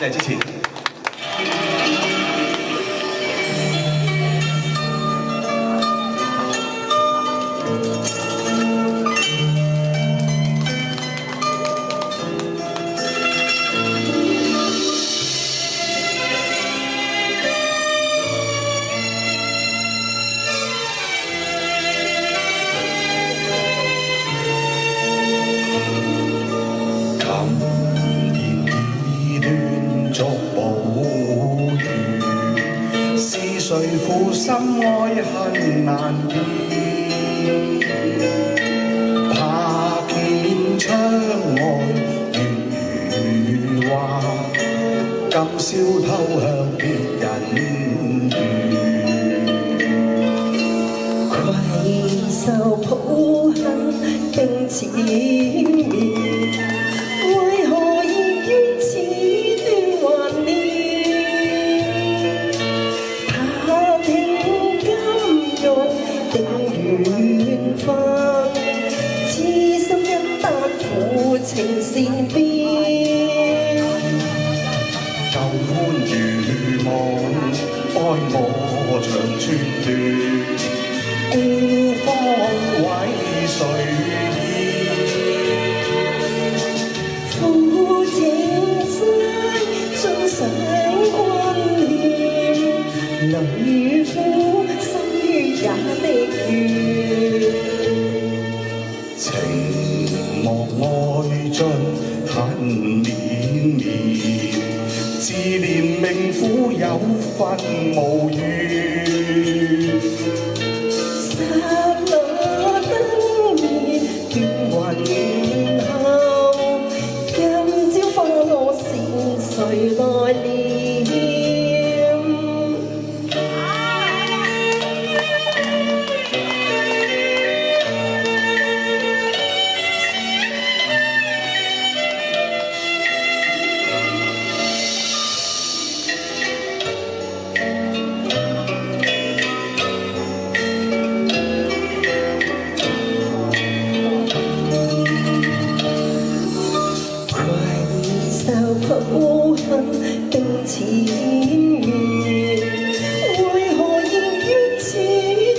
謝支持。誰負心愛恨難辨，怕見窗外月如畫，今宵偷向別人緣。攜手抱恨並纏綿，為何現於此段懷念？緣分，痴心一旦負情善變，舊歡如夢，愛我長寸斷，孤芳毀誰言？負情債，盡上君念，女夫心於也的緣。情莫愛盡恨綿綿，自憐命苦有份無緣。剎那燈滅斷雲後，今朝花落線誰來憐？抱恨並纏綿，為何現於此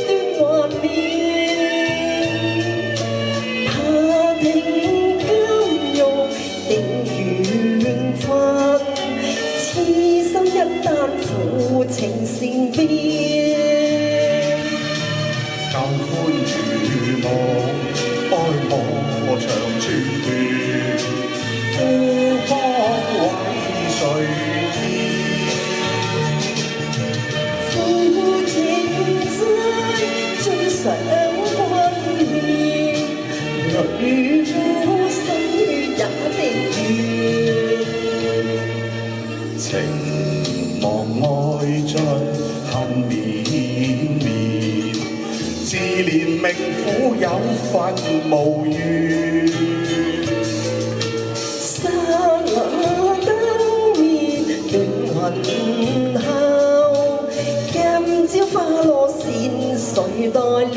段懷念？怕聽今欲定緣分，痴心一旦負情善變。舊歡如夢，愛我長寸斷。孤芳毀誰言？負情債，盡上君念，女夫心於也的緣。情忘愛盡恨綿綿，自憐命苦有份無緣。剎那燈滅斷雲後，今朝花落線誰來憐？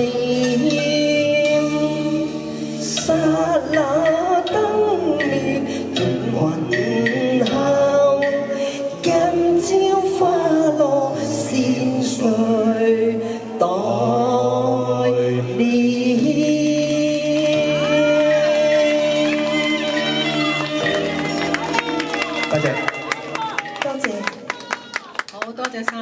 剎那燈滅斷雲後，今朝花落線誰待憐？多謝。多謝。好多謝晒。